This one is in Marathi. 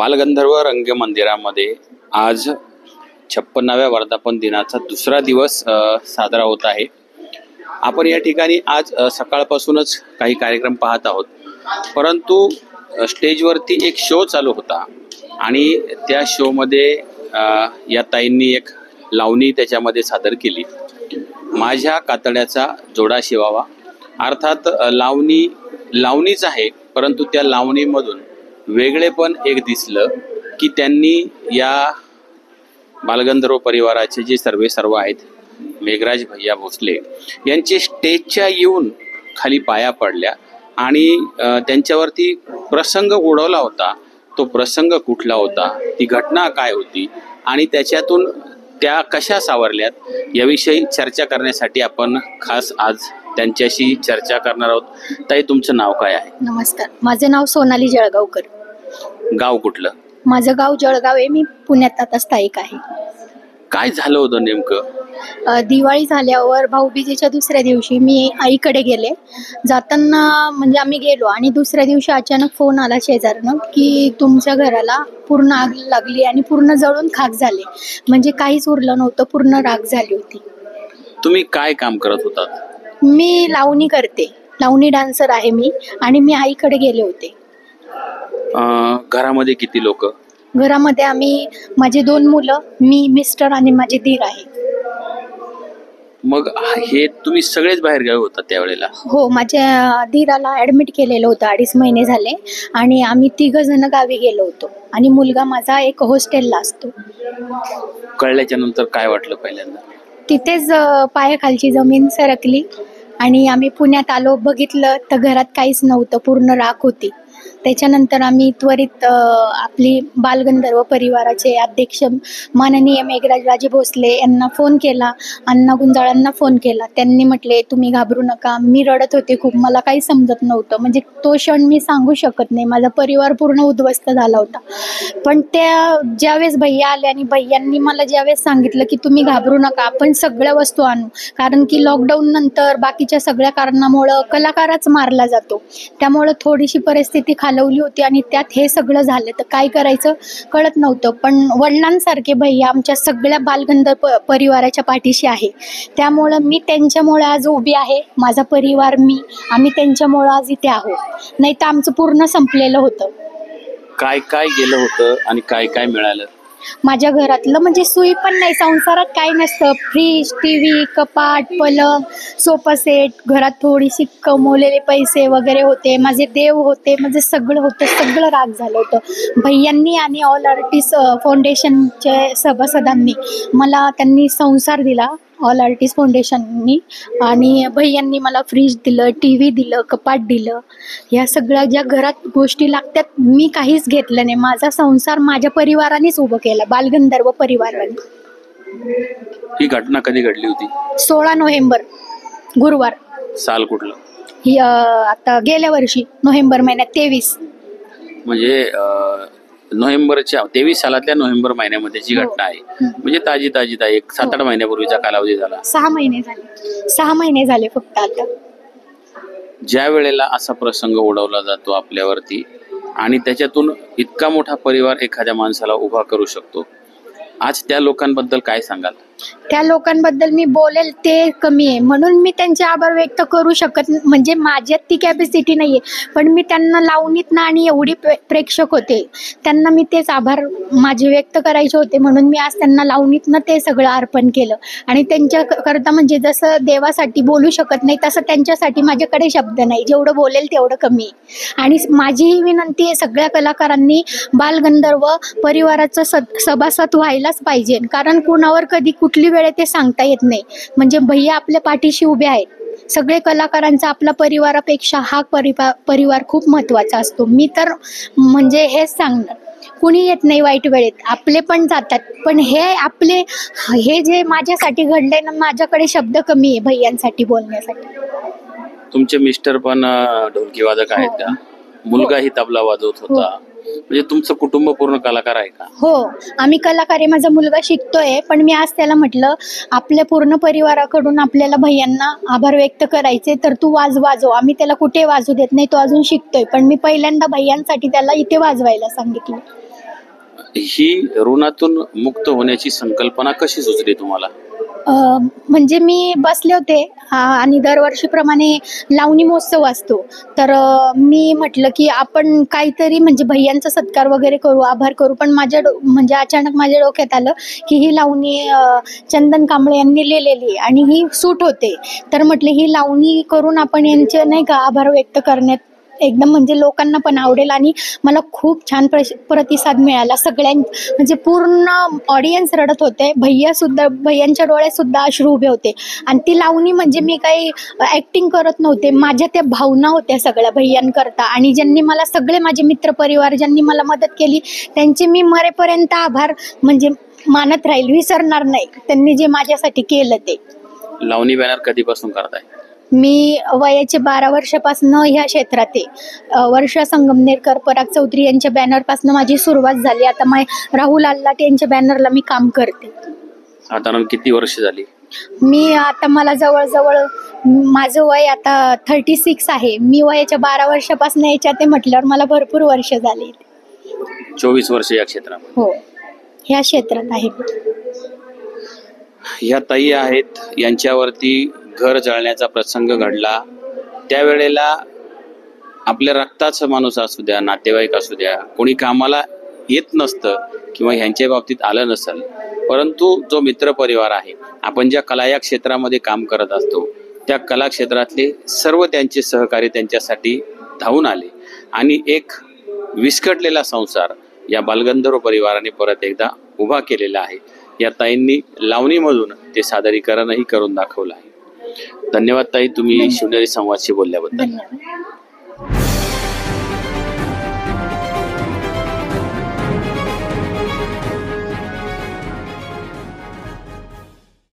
बालगंधर्व रंगमंदिरामध्ये आज 56व्या वर्धापन दिनाचा दुसरा दिवस साजरा होत आहे. आपण या ठिकाणी आज सकाळपासूनच काही कार्यक्रम पाहत आहोत, परंतु स्टेजवरती एक शो चालू होता आणि त्या शोमध्ये या ताईंनी एक लावणी त्याच्यामध्ये सादर केली. माझ्या कातड्याचा जोडा शिवावा. अर्थात लावणीच आहे, परंतु त्या लावणीमधून वेगळेपण एक दिसलं की त्यांनी या बालगंधर्व परिवाराचे जे सर्व आहेत, मेघराज भैया भोसले यांचे स्टेजच्या येऊन खाली पाया पडल्या आणि त्यांच्यावरती प्रसंग ओढवला होता. तो प्रसंग कुठला होता, ती घटना काय होती आणि त्याच्यातून त्या कशा सावरल्यात याविषयी चर्चा करण्यासाठी आपण खास आज त्यांच्याशी चर्चा करणार आहोत. ताई, तुमचं नाव काय आहे? नमस्कार, माझं नाव सोनाली जळगावकर. गाव कुठलं? माझं गाव जळगाव आहे. मी पुण्यात आता स्थायिक आहे. काय झालं होतं नेमकं? दिवाळी झाल्यावर भाऊबीजेच्या दुसऱ्या दिवशी मी आईकडे गेले. जाताना म्हणजे आम्ही गेलो आणि दुसऱ्या दिवशी अचानक फोन आला शेजारनं की तुमच्या घराला पूर्ण आग लागली आणि पूर्ण जळून खाक झाले. म्हणजे काहीच उरलं नव्हतं, पूर्ण राख झाली होती. तुम्ही काय काम करत होतात? मी लावणी करते, लावणी डान्सर आहे मी. आणि मी आईकडे गेले होते. घरामध्ये किती लोक? घरामध्ये आम्ही, माझे 2 मुलं, मी, मिस्टर आणि माझे दीर आहे. मग हे तुम्ही सगळेच बाहेर गावी होता त्यावेळेला? हो, माझ्या धीराला ऍडमिट केलेलं होतं, 2.5 महिने झाले. आणि आम्ही 3 जण गावी गेलो होतो आणि मुलगा माझा एक हॉस्टेलला असतो. कळल्याच्या नंतर काय वाटलं पहिल्यांदा? तिथेच पायाखालची जमीन सरकली आणि आम्ही पुण्यात आलो. बघितलं तर घरात काहीच नव्हतं, पूर्ण राख होती. त्याच्यानंतर आम्ही त्वरित आपली बालगंधर्व परिवाराचे अध्यक्ष माननीय मेघराज भोसले यांना फोन केला, अण्णा गुंजाळांना फोन केला. त्यांनी म्हटले तुम्ही घाबरू नका. मी रडत होते खूप, मला काही समजत नव्हतं. म्हणजे तो क्षण मी सांगू शकत नाही. माझा परिवार पूर्ण उद्ध्वस्त झाला होता. पण त्या ज्यावेळेस भैया आले आणि भैयांनी मला ज्यावेळेस सांगितलं की तुम्ही घाबरू नका, आपण सगळ्या वस्तू आणू, कारण की लॉकडाऊन नंतर बाकीच्या सगळ्या कारणामुळं कलाकारच मारला जातो, त्यामुळं थोडीशी परिस्थिती खालवली होती आणि त्यात हे सगळं झालं. तर काय करायचं कळत नव्हतं. पण वडिलांसारखे भैया आमच्या सगळ्या बालगंधर्व परिवाराच्या पाठीशी आहे. त्यामुळं मी त्यांच्यामुळे आज उभी आहे. माझा परिवार, आम्ही त्यांच्यामुळे आज इथे आहोत. नाही तर आमचं पूर्ण संपलेलं होतं. काय काय गेलं होतं आणि काय काय मिळालं? माझ्या घरातलं म्हणजे सुई पण नाही, संसारात काही नसतं. फ्रीज, टीव्ही, कपाट, पलंग, सोफा सेट, घरात थोडीशी कमवलेले पैसे वगैरे होते, माझे देव होते, माझे सगळं होतं, सगळं राग झालं होतं. भैयांनी आणि ऑल आर्टिस्ट फाउंडेशनच्या सभासदांनी मला त्यांनी संसार दिला, ऑल आर्टिस्ट फाउंडेशननी. आणि भैयांनी मला फ्रीज दिलं, टीव्ही दिलं, कपाट दिलं. ह्या सगळ्या ज्या घरात गोष्टी लागतात मी काहीच घेतलं नाही. माझा संसार माझ्या परिवारानेच उभं केला, बालगंधर्व परिवाराने. ही घटना कधी घडली होती? 16 नोव्हेंबर, गुरुवार. साल कुठलं? ही आता गेल्या वर्षी नोव्हेंबर महिन्यात 23. म्हणजे नोव्हेंबरच्या 23 सालातल्या नोव्हेंबर महिन्यामध्येची घटना आहे. म्हणजे ताजी एक 7-8 महिन्यापूर्वीचा कालावधी झाला. 6 महिने झाले. 6 महिने झाले फक्त. आता ज्या वेळेला असा प्रसंग ओढवला जातो आपल्यावरती आणि त्याच्यातून इतका मोठा परिवार एखाद्या माणसाला उभा करू शकतो, आज त्या लोकांबद्दल काय सांगाल? त्या लोकांबद्दल मी बोलेल ते कमी आहे, म्हणून मी त्यांचे आभार व्यक्त करू शकत. म्हणजे माझ्यात ती कॅपॅसिटी नाही आहे, पण मी त्यांना लावणीतनं आणि एवढी प्रेक्षक होते, त्यांना मी तेच आभार माझे व्यक्त करायचे होते. म्हणून मी आज त्यांना लावणीतनं ते सगळं अर्पण केलं. आणि त्यांच्याकरता म्हणजे जसं देवासाठी बोलू शकत नाही, तसं त्यांच्यासाठी माझ्याकडे शब्द नाही. जेवढं बोलेल तेवढं कमी आहे. आणि माझी ही विनंती आहे, सगळ्या कलाकारांनी बालगंधर्व परिवाराचं सभासद व्हायलाच पाहिजे. कारण कुणावर कधी कुठली वेळ ते सांगता येत नाही. म्हणजे भैया आपल्या पाठीशी उभे आहेत. सगळे कलाकारांचा आपला परिवारापेक्षा हा परिवार खूप महत्वाचा असतो. मी तर म्हणजे हेच सांगणार, कुणी येत नाही वाईट वेळेत, आपले पण जातात. पण हे जे माझ्यासाठी घडलंय ना, माझ्याकडे शब्द कमी आहे भैयांसाठी बोलण्यासाठी. तुमचे मिस्टर पण ढोलकी वादक आहेत का? मुलगाही तबला वाजवत होता. म्हणजे तुमचं कुटुंब पूर्ण कलाकार आहे का? हो, आम्ही कलाकार आहे. माझा मुलगा शिकतोय. पण मी आज त्याला म्हटलं, आपल्या पूर्ण परिवाराकडून आपल्याला भैयांना आभार व्यक्त करायचे, तर तू वाजव. आम्ही त्याला कुठे वाजू देत नाही, तो अजून शिकतोय. पण मी पहिल्यांदा भैयांसाठी त्याला इथे वाजवायला सांगितलं. ही ऋणातून मुक्त होण्याची संकल्पना कशी सुचली तुम्हाला? म्हणजे मी बसले होते आणि दरवर्षीप्रमाणे लावणी महोत्सव असतो. तर मी म्हटलं की आपण काहीतरी म्हणजे भैयांचा सत्कार वगैरे करू, आभार करू. पण म्हणजे अचानक माझ्या डोक्यात आलं की ही लावणी चंदन कांबळे यांनी लिहिलेली आणि ही सूट होते. तर म्हटलं ही लावणी करून आपण यांचे नाही का आभार व्यक्त करण्यात एकदम म्हणजे लोकांना पण आवडेल. आणि मला खूप छान प्रतिसाद मिळाला. म्हणजे पूर्ण ऑडियन्स रडत होते. भैयांच्या डोळ्यात सुद्धा अश्रू उभे होते. आणि ती लावणी म्हणजे मी काही ऍक्टिंग करत नव्हते, माझ्या त्या भावना होत्या सगळ्या भैयांकरता. आणि ज्यांनी मला सगळे माझे मित्र परिवार ज्यांनी मला मदत केली त्यांचे मी मरेपर्यंत आभार म्हणजे मानत राहील, विसरणार नाही त्यांनी जे माझ्यासाठी केलं ते. लावणी बॅनर कधीपासून करताय? मी वयाचे 12 वर्षापासून ह्या क्षेत्रात आहे. वर्षा संगमनेरकर, पराग चौधरी यांच्या बॅनरपासून माझी सुरुवात झाली. आता राहुल आल्लाट यांच्या बॅनरला मी काम करते. साधारण किती वर्ष झाली? मी आता मला जवळजवळ माझं वय आता 36 आहे. मी वयाच्या 12 वर्षापासून याच्यात म्हटल्यावर मला भरपूर वर्ष झाली. 24 वर्ष या क्षेत्रात? हो, ह्या क्षेत्रात आहे. ह्या ताई आहेत, यांच्यावरती घर जळण्याचा प्रसंग घडला. त्यावेळेला आपल्या रक्ताचा माणूस असू द्या, नातेवाईक असू द्या, कोणी कामाला येत नसतं किंवा ह्यांच्या बाबतीत आलं नसेल, परंतु जो मित्र परिवार आहे, आपण ज्या कला या क्षेत्रामध्ये काम करत असतो त्या कला क्षेत्रातले सर्व त्यांचे सहकारी त्यांच्यासाठी धावून आले आणि एक विस्कटलेला संसार या बालगंधर्व परिवाराने परत एकदा उभा केलेला आहे. या ताईंनी लावणीमधून ते सादरीकरणही करून दाखवलं आहे. धन्यवाद ताई, तुम्ही शिवनेरी संवादशी बोलल्याबद्दल. धन्यवाद.